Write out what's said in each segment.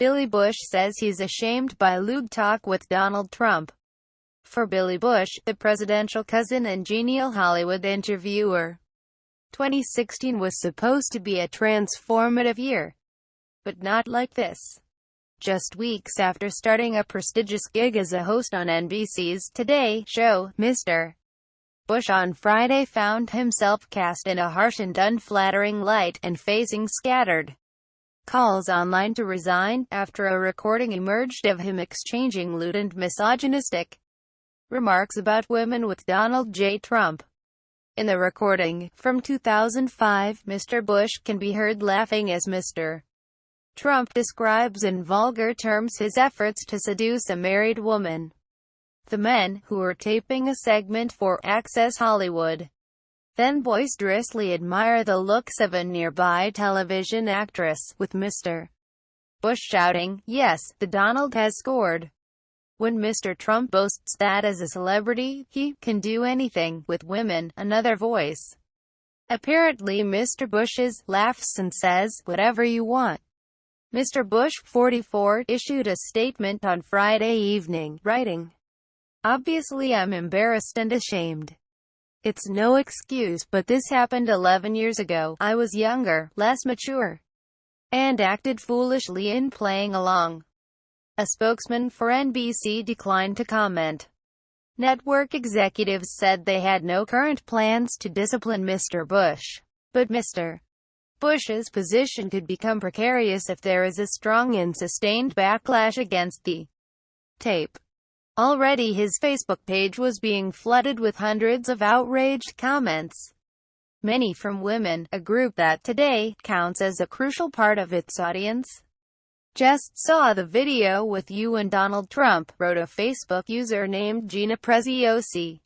Billy Bush says he's ashamed by lewd talk with Donald Trump. For Billy Bush, the presidential cousin and genial Hollywood interviewer, 2016 was supposed to be a transformative year. But not like this. Just weeks after starting a prestigious gig as a host on NBC's Today show, Mr. Bush on Friday found himself cast in a harsh and unflattering light, and facing scattered calls online to resign, after a recording emerged of him exchanging lewd and misogynistic remarks about women with Donald J. Trump. In the recording, from 2005, Mr. Bush can be heard laughing as Mr. Trump describes in vulgar terms his efforts to seduce a married woman. The men, who were taping a segment for Access Hollywood, then boisterously admire the looks of a nearby television actress, with Mr. Bush shouting, "Yes, the Donald has scored." When Mr. Trump boasts that as a celebrity, he can do anything with women, another voice, apparently Mr. Bush's, laughs and says, "Whatever you want." Mr. Bush, 44, issued a statement on Friday evening, writing, "Obviously I'm embarrassed and ashamed. It's no excuse, but this happened 11 years ago. I was younger, less mature, and acted foolishly in playing along." A spokesman for NBC declined to comment. Network executives said they had no current plans to discipline Mr. Bush. But Mr. Bush's position could become precarious if there is a strong and sustained backlash against the tape. Already his Facebook page was being flooded with hundreds of outraged comments, many from women, a group that today counts as a crucial part of its audience. "Just saw the video with you and Donald Trump," wrote a Facebook user named Gina Preziosi,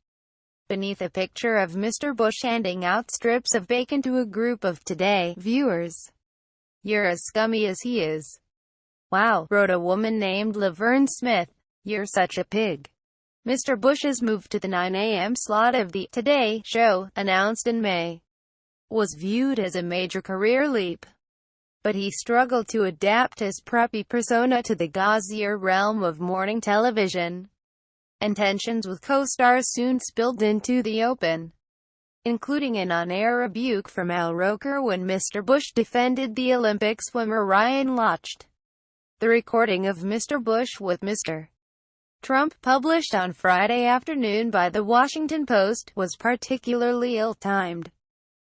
beneath a picture of Mr. Bush handing out strips of bacon to a group of Today viewers. "You're as scummy as he is." "Wow," wrote a woman named Laverne Smith. "You're such a pig." Mr. Bush's move to the 9 a.m. slot of the Today show, announced in May, was viewed as a major career leap. But he struggled to adapt his preppy persona to the gauzier realm of morning television, and tensions with co-stars soon spilled into the open, including an on-air rebuke from Al Roker when Mr. Bush defended the Olympic swimmer Ryan Lochte. The recording of Mr. Bush with Mr. Trump, published on Friday afternoon by The Washington Post, was particularly ill-timed.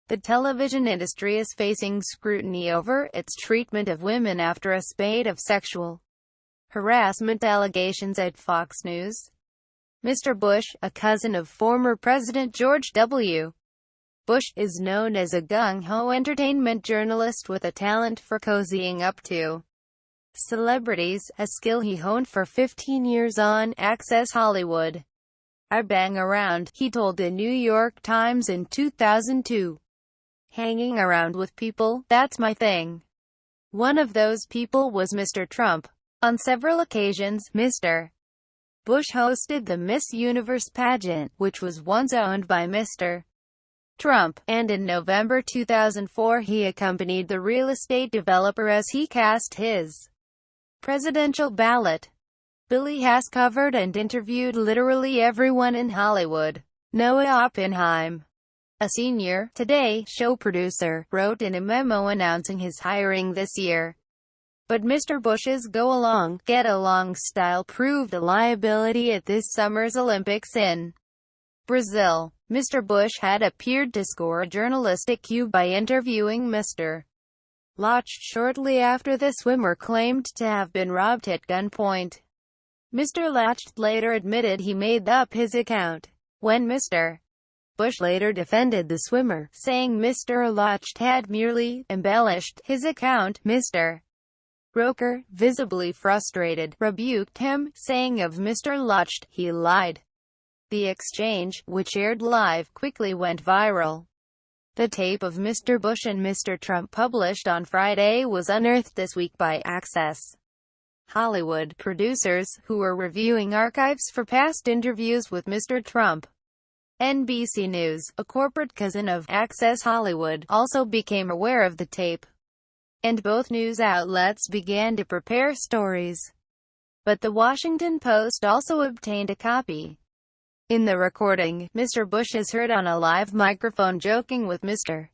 The television industry is facing scrutiny over its treatment of women after a spate of sexual harassment allegations at Fox News. Mr. Bush, a cousin of former President George W. Bush, is known as a gung-ho entertainment journalist with a talent for cozying up to celebrities, a skill he honed for 15 years on Access Hollywood. "I bang around," he told the New York Times in 2002. "Hanging around with people, that's my thing." One of those people was Mr. Trump. On several occasions, Mr. Bush hosted the Miss Universe pageant, which was once owned by Mr. Trump, and in November 2004 he accompanied the real estate developer as he cast his presidential ballot. Billy has covered and interviewed literally everyone in Hollywood. Noah Oppenheim, a senior Today show producer, wrote in a memo announcing his hiring this year. But Mr. Bush's go-along, get-along style proved a liability at this summer's Olympics in Brazil. Mr. Bush had appeared to score a journalistic cue by interviewing Mr. Lochte shortly after the swimmer claimed to have been robbed at gunpoint. Mr. Lochte later admitted he made up his account. When Mr. Bush later defended the swimmer, saying Mr. Lochte had merely embellished his account, Mr. Roker, visibly frustrated, rebuked him, saying of Mr. Lochte, "He lied." The exchange, which aired live, quickly went viral. The tape of Mr. Bush and Mr. Trump published on Friday was unearthed this week by Access Hollywood producers, who were reviewing archives for past interviews with Mr. Trump. NBC News, a corporate cousin of Access Hollywood, also became aware of the tape. and both news outlets began to prepare stories. But the Washington Post also obtained a copy. In the recording, Mr. Bush is heard on a live microphone joking with Mr.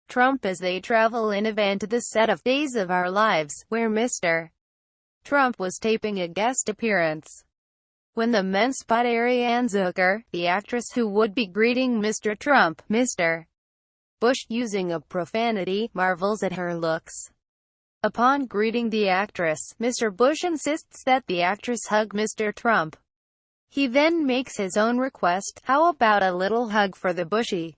Trump as they travel in a van to the set of Days of Our Lives, where Mr. Trump was taping a guest appearance. When the men spot Ariane Zucker, the actress who would be greeting Mr. Trump, Mr. Bush, using a profanity, marvels at her looks. Upon greeting the actress, Mr. Bush insists that the actress hug Mr. Trump. He then makes his own request: "How about a little hug for the Bushy?"